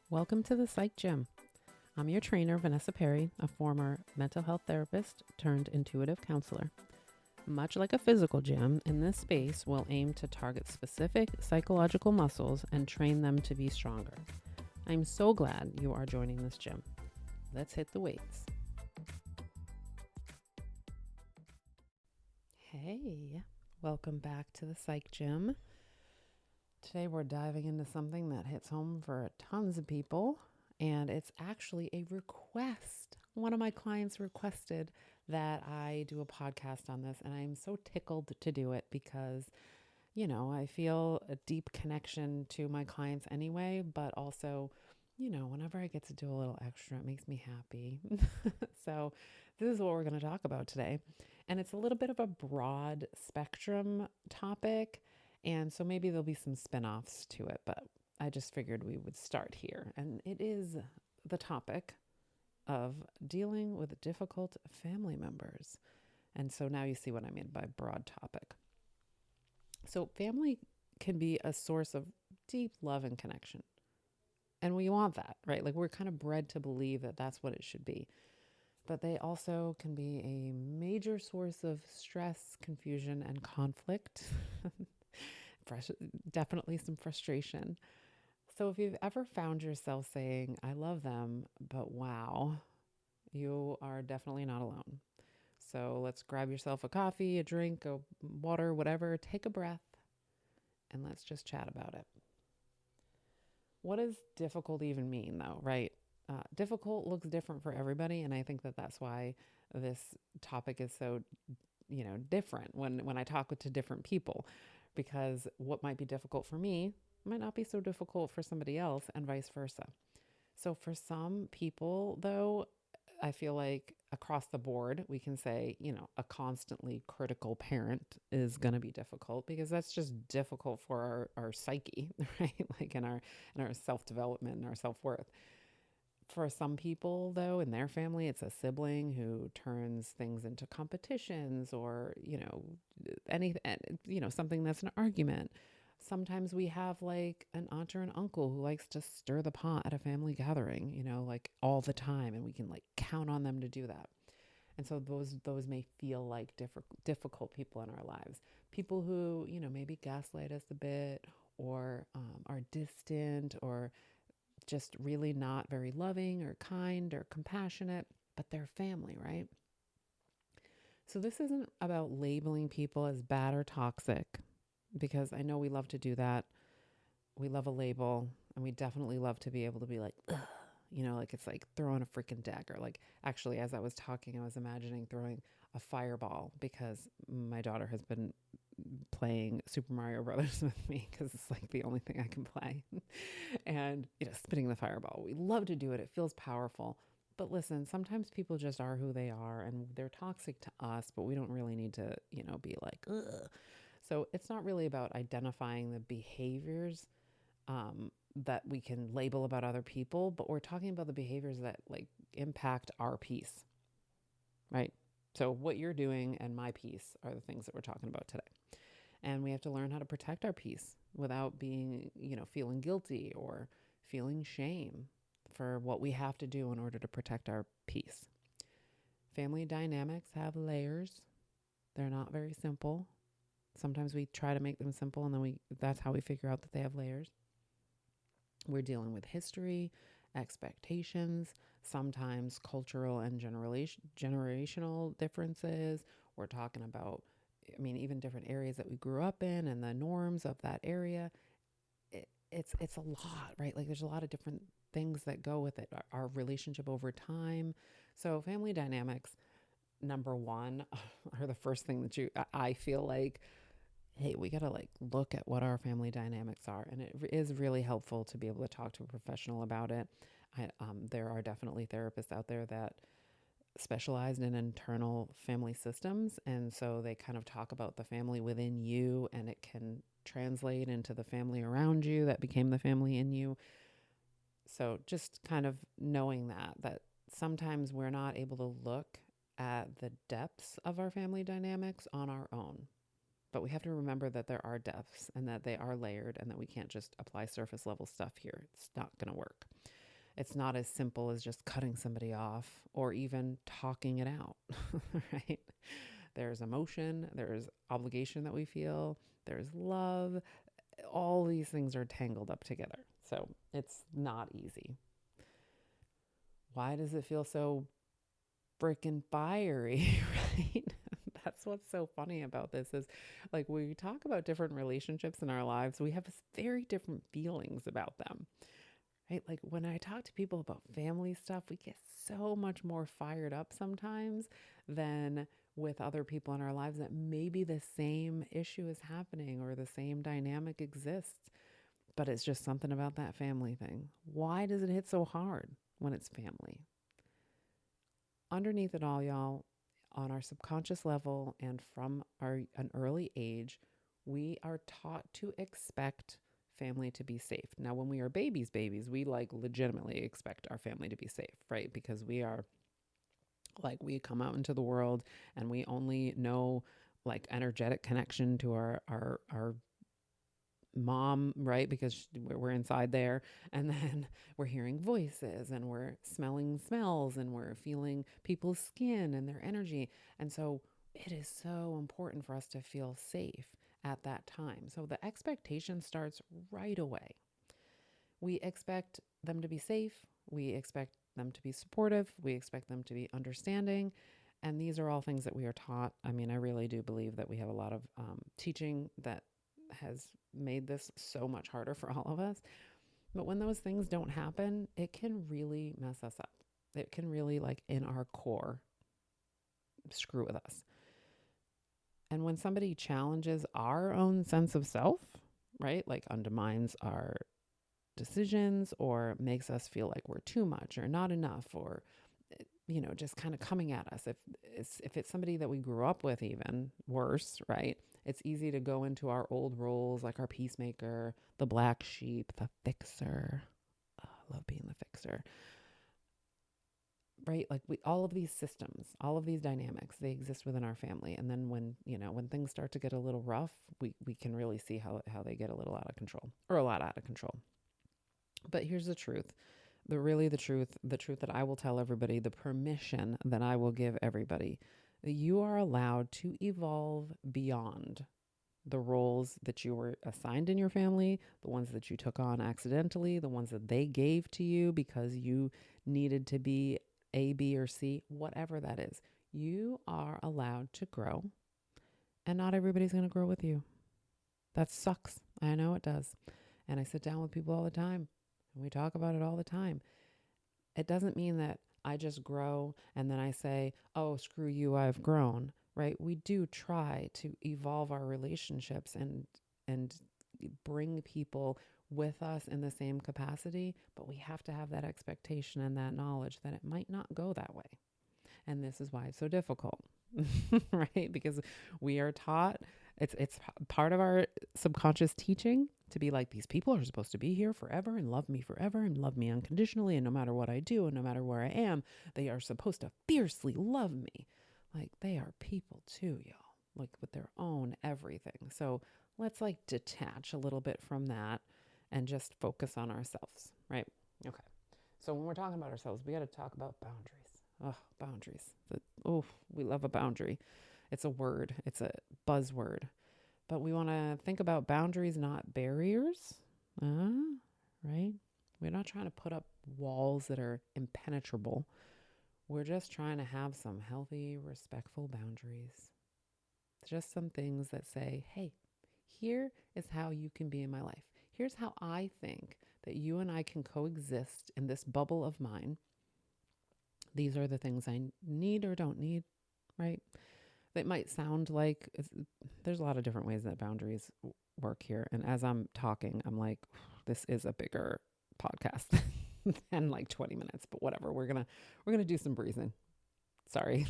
Welcome to the Psych Gym. I'm your trainer, Vanessa Perry, a former mental health therapist turned intuitive counselor. Much like a physical gym, in this space we'll aim to target specific psychological muscles and train them to be stronger. I'm so glad you are joining this gym. Let's hit the weights. Hey, welcome back to the Psych Gym. Today we're diving into something that hits home for tons of people, and it's actually a request. One of my clients requested that I do a podcast on this, and I'm so tickled to do it because, I feel a deep connection to my clients anyway, but also, whenever I get to do a little extra, it makes me happy. So this is what we're going to talk about today. And it's a little bit of a broad spectrum topic. And so maybe there'll be some spin-offs to it, but I just figured we would start here. And it is the topic of dealing with difficult family members. And so now you see what I mean by broad topic. So family can be a source of deep love and connection. And we want that, right? Like we're kind of bred to believe that that's what it should be. But they also can be a major source of stress, confusion, and conflict. Definitely some frustration. So if you've ever found yourself saying, I love them, but wow, you are definitely not alone. So let's grab yourself a coffee, a drink, a water, whatever, take a breath, and let's just chat about it. What does difficult even mean though, right? Difficult looks different for everybody, and I think that that's why this topic is so, different when I talk to different people, because what might be difficult for me might not be so difficult for somebody else, and vice versa. So for some people, though, I feel like across the board, we can say, a constantly critical parent is going to be difficult because that's just difficult for our psyche, right? Like in our self-development and our self-worth. For some people, though, in their family, it's a sibling who turns things into competitions or, something that's an argument. Sometimes we have like an aunt or an uncle who likes to stir the pot at a family gathering, like all the time, and we can like count on them to do that. And so those may feel like difficult people in our lives. People who, maybe gaslight us a bit or are distant or just really not very loving or kind or compassionate, but they're family, right? So this isn't about labeling people as bad or toxic, because I know we love to do that. We love a label, and we definitely love to be able to be like, ugh, like it's like throwing a freaking dagger. Like actually, as I was talking, I was imagining throwing a fireball because my daughter has been playing Super Mario Brothers with me because it's like the only thing I can play. And, spinning the fireball. We love to do it. It feels powerful. But listen, sometimes people just are who they are and they're toxic to us, but we don't really need to, be like, ugh. So it's not really about identifying the behaviors that we can label about other people, but we're talking about the behaviors that like impact our peace, right? So what you're doing and my peace are the things that we're talking about today. And we have to learn how to protect our peace without being, feeling guilty or feeling shame for what we have to do in order to protect our peace. Family dynamics have layers. They're not very simple. Sometimes we try to make them simple, and then that's how we figure out that they have layers. We're dealing with history, expectations, sometimes cultural and generational differences. We're talking about, even different areas that we grew up in and the norms of that area. It's a lot, right? Like there's a lot of different things that go with it. Our relationship over time. So family dynamics, number one, are the first thing that I feel like, hey, we got to like look at what our family dynamics are. And it is really helpful to be able to talk to a professional about it. There are definitely therapists out there that specialized in internal family systems. And so they kind of talk about the family within you, and it can translate into the family around you that became the family in you. So just kind of knowing that sometimes we're not able to look at the depths of our family dynamics on our own. But we have to remember that there are depths and that they are layered and that we can't just apply surface level stuff here. It's not going to work. It's not as simple as just cutting somebody off or even talking it out, right? There's emotion, there's obligation that we feel, there's love. All these things are tangled up together. So it's not easy. Why does it feel so freaking fiery, right? That's what's so funny about this is like when we talk about different relationships in our lives, we have very different feelings about them, right? Like when I talk to people about family stuff, we get so much more fired up sometimes than with other people in our lives that maybe the same issue is happening or the same dynamic exists, but it's just something about that family thing. Why does it hit so hard when it's family? Underneath it all, y'all, on our subconscious level and from an early age, we are taught to expect family to be safe. Now, when we are babies, we like legitimately expect our family to be safe, right? Because we are like, we come out into the world and we only know like energetic connection to our mom, right? Because we're inside there. And then we're hearing voices and we're smelling smells and we're feeling people's skin and their energy. And so it is so important for us to feel safe at that time. So the expectation starts right away. We expect them to be safe. We expect them to be supportive. We expect them to be understanding. And these are all things that we are taught. I mean, I really do believe that we have a lot of teaching that has made this so much harder for all of us. But when those things don't happen, it can really mess us up. It can really, like in our core, screw with us. And when somebody challenges our own sense of self, right, like undermines our decisions or makes us feel like we're too much or not enough or just kind of coming at us, if it's somebody that we grew up with, even worse, right, it's easy to go into our old roles like our peacemaker, the black sheep, the fixer. Oh, I love being the fixer, right? Like all of these systems, all of these dynamics, they exist within our family. And then when things start to get a little rough, we can really see how they get a little out of control or a lot out of control. But here's the truth. The truth that I will tell everybody, the permission that I will give everybody. You are allowed to evolve beyond the roles that you were assigned in your family, the ones that you took on accidentally, the ones that they gave to you because you needed to be A, B, or C, whatever that is. You are allowed to grow, and not everybody's going to grow with you. That sucks. I know it does. And I sit down with people all the time, and we talk about it all the time. It doesn't mean that I just grow and then I say, oh, screw you, I've grown, right? We do try to evolve our relationships and bring people with us in the same capacity, but we have to have that expectation and that knowledge that it might not go that way. And this is why it's so difficult, right? Because we are taught, it's part of our subconscious teaching to be like, these people are supposed to be here forever and love me unconditionally. And no matter what I do and no matter where I am, they are supposed to fiercely love me. Like they are people too, y'all, like with their own everything. So let's like detach a little bit from that and just focus on ourselves, right? Okay. So when we're talking about ourselves, we got to talk about boundaries. Oh, boundaries. We love a boundary. It's a word. It's a buzzword. But we want to think about boundaries, not barriers. Right? We're not trying to put up walls that are impenetrable. We're just trying to have some healthy, respectful boundaries. Just some things that say, hey, here is how you can be in my life. Here's how I think that you and I can coexist in this bubble of mine. These are the things I need or don't need, right? That might sound like there's a lot of different ways that boundaries work here. And as I'm talking, I'm like, this is a bigger podcast than like 20 minutes, but whatever. We're going to do some breathing. Sorry.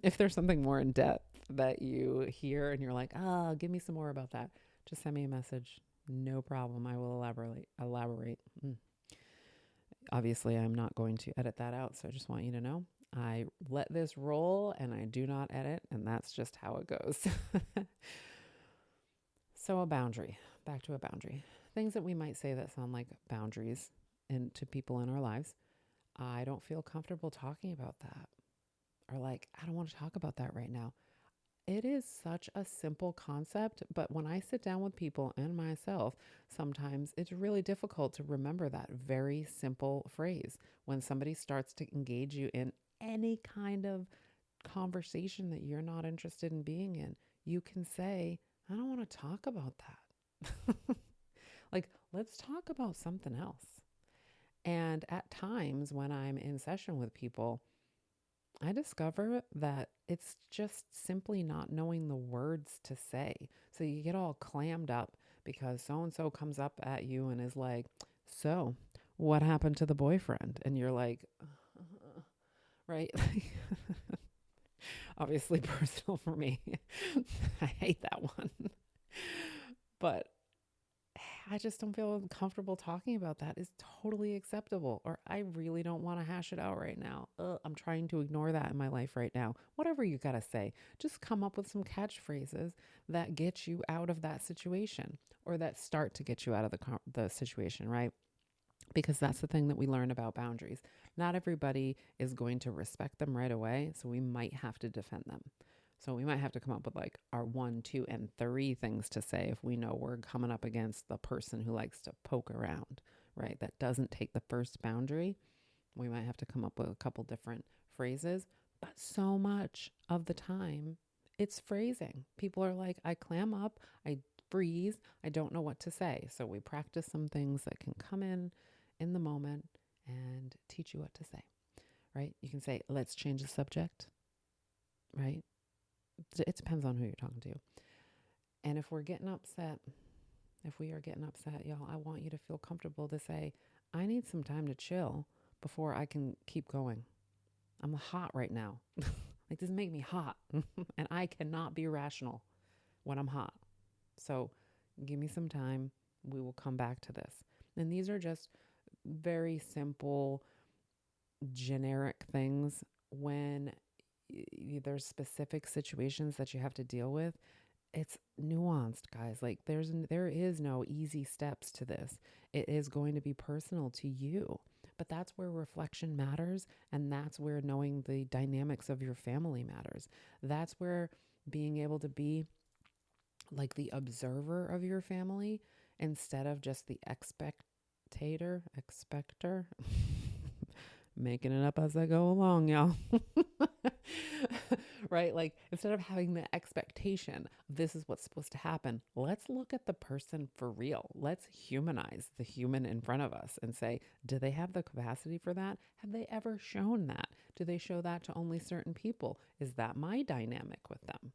If there's something more in depth that you hear and you're like, give me some more about that, just send me a message. No problem. I will elaborate. Obviously, I'm not going to edit that out. So I just want you to know I let this roll and I do not edit. And that's just how it goes. So a boundary, back to a boundary. Things that we might say that sound like boundaries and to people in our lives, I don't feel comfortable talking about that. Or like, I don't want to talk about that right now. It is such a simple concept, but when I sit down with people and myself, sometimes it's really difficult to remember that very simple phrase. When somebody starts to engage you in any kind of conversation that you're not interested in being in, you can say, I don't want to talk about that. Like, let's talk about something else. And at times when I'm in session with people, I discover that it's just simply not knowing the words to say. So you get all clammed up because so and so comes up at you and is like, so what happened to the boyfriend? And you're like, right? Obviously personal for me. I hate that one. But I just don't feel comfortable talking about that is totally acceptable. Or I really don't want to hash it out right now. I'm trying to ignore that in my life right now. Whatever you got to say, just come up with some catchphrases that get you out of that situation or that start to get you out of the situation, right? Because that's the thing that we learn about boundaries. Not everybody is going to respect them right away. So we might have to defend them. So we might have to come up with like our 1, 2, and 3 things to say if we know we're coming up against the person who likes to poke around, right? That doesn't take the first boundary. We might have to come up with a couple different phrases, but so much of the time it's phrasing. People are like, I clam up, I freeze, I don't know what to say. So we practice some things that can come in the moment and teach you what to say, right? You can say, let's change the subject, right? It depends on who you're talking to. And if we are getting upset, y'all, I want you to feel comfortable to say, I need some time to chill before I can keep going. I'm hot right now. Like, this make me hot. And I cannot be rational when I'm hot. So give me some time. We will come back to this. And these are just very simple, generic things. When there's specific situations that you have to deal with, it's nuanced, guys. Like there is no easy steps to this. It is going to be personal to you. But that's where reflection matters, and that's where knowing the dynamics of your family matters. That's where being able to be like the observer of your family instead of just the expector, making it up as I go along, y'all. Right? Like, instead of having the expectation, this is what's supposed to happen, let's look at the person for real. Let's humanize the human in front of us and say, do they have the capacity for that? Have they ever shown that? Do they show that to only certain people? Is that my dynamic with them?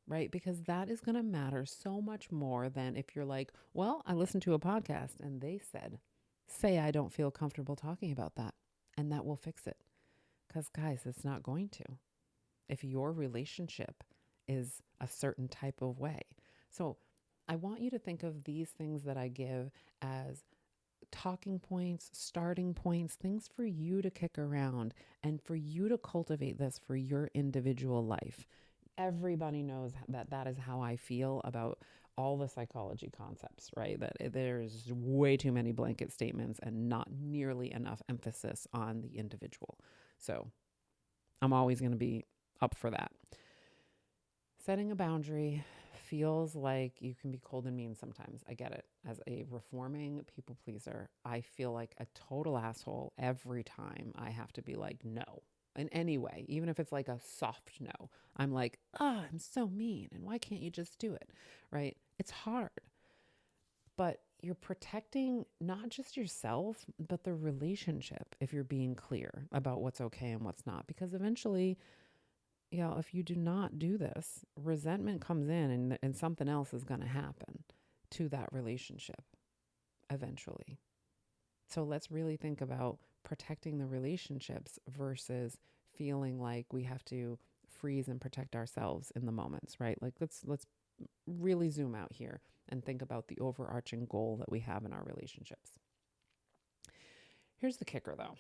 Right? Because that is going to matter so much more than if you're like, well, I listened to a podcast and they said, say I don't feel comfortable talking about that, and that will fix it. Because, guys, it's not going to. If your relationship is a certain type of way. So I want you to think of these things that I give as talking points, starting points, things for you to kick around and for you to cultivate this for your individual life. Everybody knows that that is how I feel about all the psychology concepts, right? That there's way too many blanket statements and not nearly enough emphasis on the individual. So I'm always going to be up for that. Setting a boundary feels like you can be cold and mean sometimes. I get it. As a reforming people pleaser, I feel like a total asshole every time I have to be like, no, in any way, even if it's like a soft no. I'm like, I'm so mean. And why can't you just do it? Right? It's hard. But you're protecting not just yourself, but the relationship if you're being clear about what's okay and what's not. Because eventually, if you do not do this, resentment comes in and something else is going to happen to that relationship eventually. So let's really think about protecting the relationships versus feeling like we have to freeze and protect ourselves in the moments, right? Like let's really zoom out here and think about the overarching goal that we have in our relationships. Here's the kicker, though.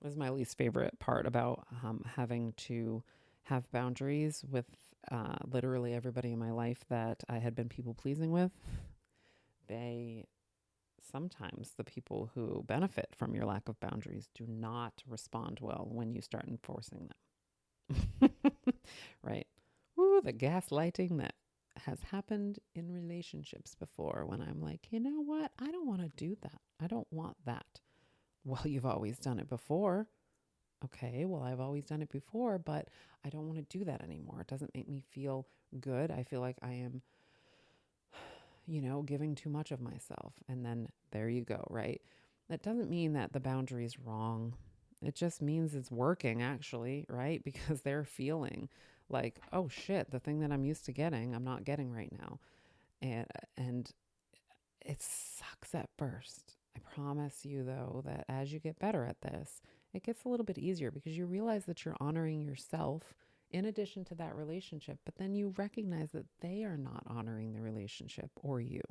This is my least favorite part about having to have boundaries with literally everybody in my life that I had been people pleasing with. They sometimes the people who benefit from your lack of boundaries do not respond well when you start enforcing them. Right? Woo, the gaslighting that has happened in relationships before when I'm like, you know what? I don't want to do that. I don't want that. Well, you've always done it before. Okay, well, I've always done it before, but I don't want to do that anymore. It doesn't make me feel good. I feel like I am, giving too much of myself. And then there you go, right? That doesn't mean that the boundary is wrong. It just means it's working, actually, right? Because they're feeling like, oh shit, the thing that I'm used to getting, I'm not getting right now. And it sucks at first. I promise you, though, that as you get better at this, it gets a little bit easier because you realize that you're honoring yourself in addition to that relationship, but then you recognize that they are not honoring the relationship or you.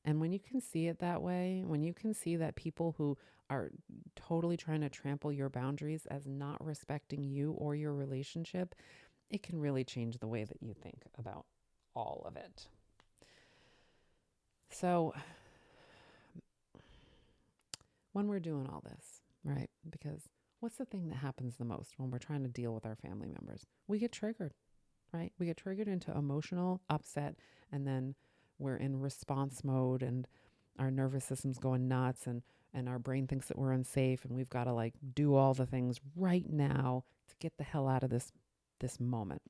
And when you can see it that way, when you can see that people who are totally trying to trample your boundaries as not respecting you or your relationship, it can really change the way that you think about all of it. So, when we're doing all this, right? Because what's the thing that happens the most when we're trying to deal with our family members? We get triggered, right? We get triggered into emotional upset, and then we're in response mode, and our nervous system's going nuts, and our brain thinks that we're unsafe, and we've got to like do all the things right now to get the hell out of this moment.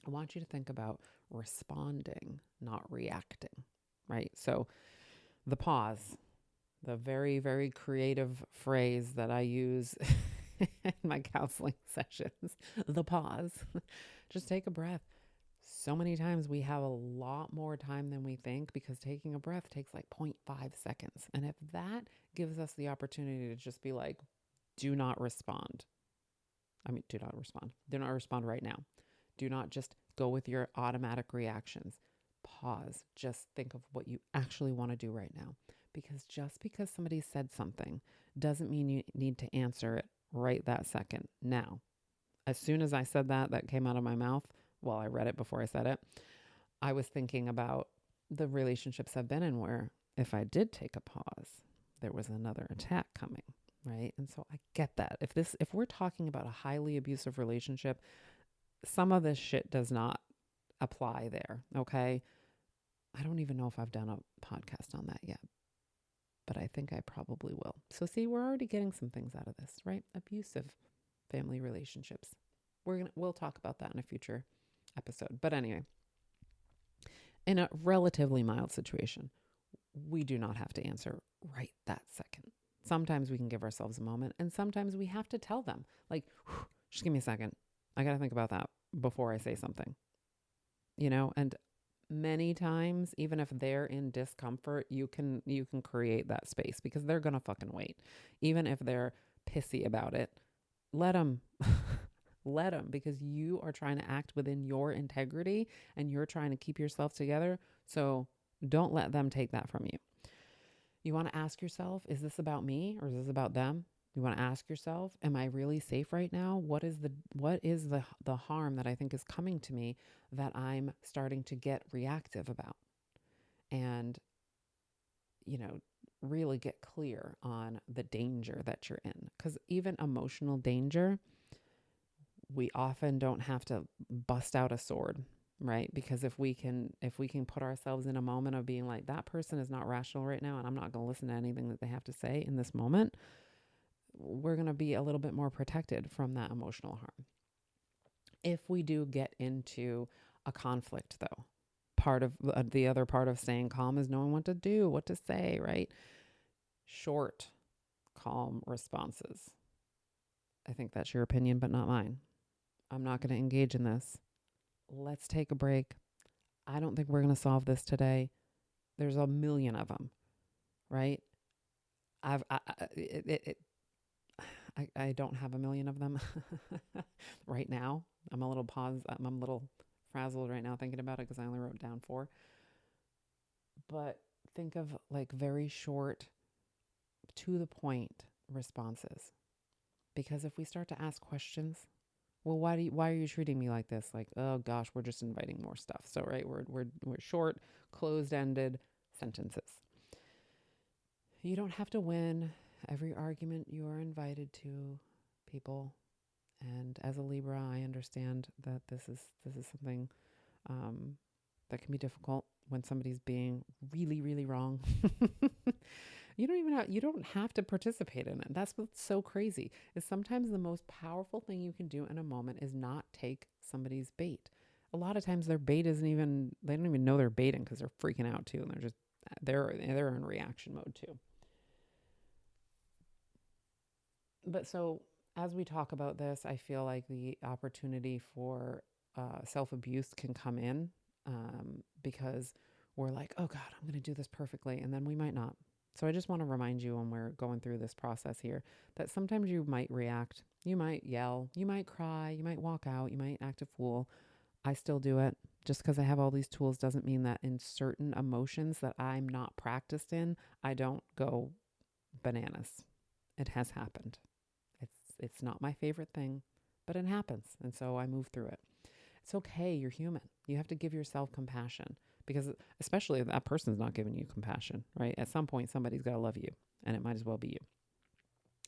I want you to think about responding, not reacting, right? So the pause, the very, very creative phrase that I use in my counseling sessions, the pause. Just take a breath. So many times we have a lot more time than we think because taking a breath takes like 0.5 seconds. And if that gives us the opportunity to just be like, do not respond. Do not respond. Do not respond right now. Do not just go with your automatic reactions. Pause. Just think of what you actually want to do right now. Because just because somebody said something doesn't mean you need to answer it right that second. Now, as soon as I said that came out of my mouth, well, I read it before I said it, I was thinking about the relationships I've been in where if I did take a pause, there was another attack coming, right? And so I get that. If we're talking about a highly abusive relationship, some of this shit does not apply there, okay? I don't even know if I've done a podcast on that yet, but I think I probably will. So see, we're already getting some things out of this, right? Abusive family relationships. We'll talk about that in a future episode. But anyway, in a relatively mild situation, we do not have to answer right that second. Sometimes we can give ourselves a moment, and sometimes we have to tell them, like, just give me a second. I got to think about that before I say something, and many times, even if they're in discomfort, you can create that space because they're going to fucking wait. Even if they're pissy about it, let them. Let them, because you are trying to act within your integrity and you're trying to keep yourself together. So don't let them take that from you. You want to ask yourself, is this about me or is this about them? You want to ask yourself, am I really safe right now? What is the harm that I think is coming to me that I'm starting to get reactive about? And, really get clear on the danger that you're in. Because even emotional danger, we often don't have to bust out a sword, right? Because if we can put ourselves in a moment of being like, that person is not rational right now, and I'm not going to listen to anything that they have to say in this moment, we're going to be a little bit more protected from that emotional harm. If we do get into a conflict, though, part of the other part of staying calm is knowing what to do, what to say, right? Short, calm responses. I think that's your opinion, but not mine. I'm not going to engage in this. Let's take a break. I don't think we're going to solve this today. There's a million of them, right? I don't have a million of them right now. I'm a little frazzled right now thinking about it because I only wrote down 4. But think of like very short, to the point responses. Because if we start to ask questions, well, why are you treating me like this? Like, oh gosh, we're just inviting more stuff. So, right, we're short, closed-ended sentences. You don't have to win every argument you are invited to, people. And as a Libra, I understand that this is something um, that can be difficult when somebody's being really, really wrong. You don't have to participate in it. That's what's so crazy. Is sometimes the most powerful thing you can do in a moment is not take somebody's bait. A lot of times their bait isn't even, they don't even know they're baiting because they're freaking out too, and they're in reaction mode too. But so as we talk about this, I feel like the opportunity for self-abuse can come in, because we're like, oh God, I'm going to do this perfectly. And then we might not. So I just want to remind you, when we're going through this process here, that sometimes you might react. You might yell. You might cry. You might walk out. You might act a fool. I still do it. Just because I have all these tools doesn't mean that in certain emotions that I'm not practiced in, I don't go bananas. It has happened. It's not my favorite thing, but it happens. And so I move through it. It's okay. You're human. You have to give yourself compassion, because especially if that person's not giving you compassion, right? At some point, somebody's got to love you, and it might as well be you.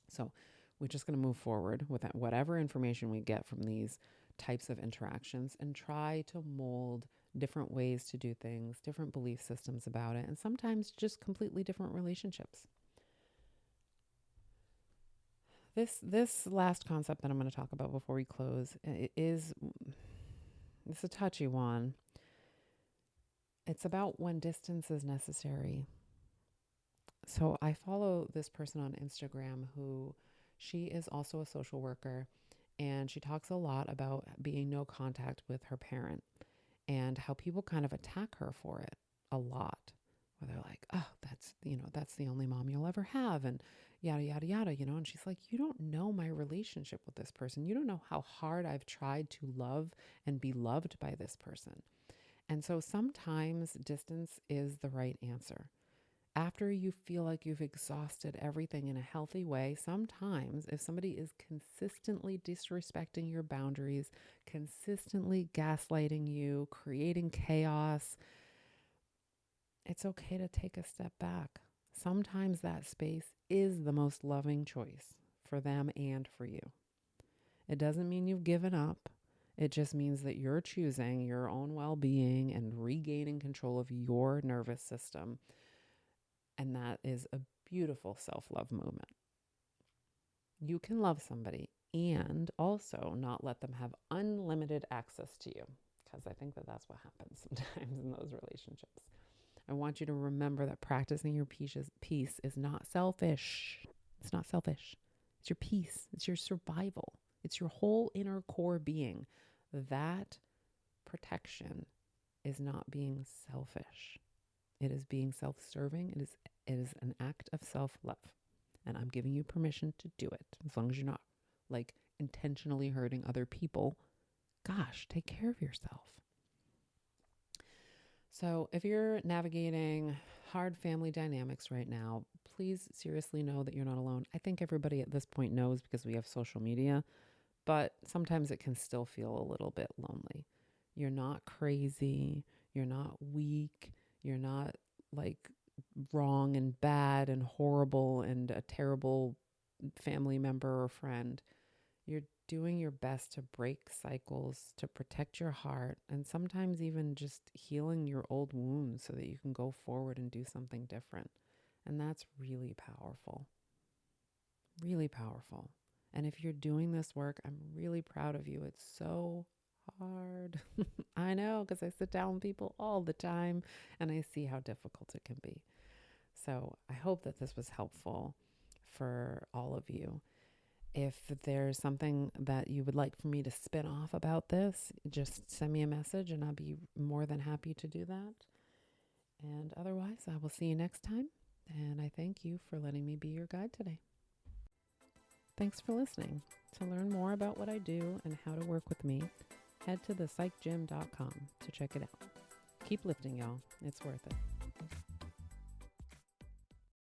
So we're just going to move forward with whatever information we get from these types of interactions and try to mold different ways to do things, different belief systems about it, and sometimes just completely different relationships. This last concept that I'm going to talk about before we close it's a touchy one. It's about when distance is necessary. So I follow this person on Instagram who, she is also a social worker, and she talks a lot about being no contact with her parent and how people kind of attack her for it a lot. Where they're like, oh, that's the only mom you'll ever have, and yada, yada, yada, And she's like, you don't know my relationship with this person. You don't know how hard I've tried to love and be loved by this person. And so sometimes distance is the right answer. After you feel like you've exhausted everything in a healthy way, sometimes if somebody is consistently disrespecting your boundaries, consistently gaslighting you, creating chaos, it's okay to take a step back. Sometimes that space is the most loving choice for them and for you. It doesn't mean you've given up. It just means that you're choosing your own well-being and regaining control of your nervous system. And that is a beautiful self-love movement. You can love somebody and also not let them have unlimited access to you, because I think that that's what happens sometimes in those relationships. I want you to remember that practicing your peace is not selfish. It's not selfish. It's your peace. It's your survival. It's your whole inner core being. That protection is not being selfish. It is being self-serving. It is an act of self-love. And I'm giving you permission to do it. As long as you're not like intentionally hurting other people, gosh, take care of yourself. So if you're navigating hard family dynamics right now, please seriously know that you're not alone. I think everybody at this point knows because we have social media, but sometimes it can still feel a little bit lonely. You're not crazy. You're not weak. You're not like wrong and bad and horrible and a terrible family member or friend. You're doing your best to break cycles, to protect your heart, and sometimes even just healing your old wounds so that you can go forward and do something different. And that's really powerful. Really powerful. And if you're doing this work, I'm really proud of you. It's so hard. I know, because I sit down with people all the time and I see how difficult it can be. So I hope that this was helpful for all of you. If there's something that you would like for me to spin off about this, just send me a message and I'll be more than happy to do that. And otherwise, I will see you next time. And I thank you for letting me be your guide today. Thanks for listening. To learn more about what I do and how to work with me, head to thepsychgym.com to check it out. Keep lifting, y'all. It's worth it.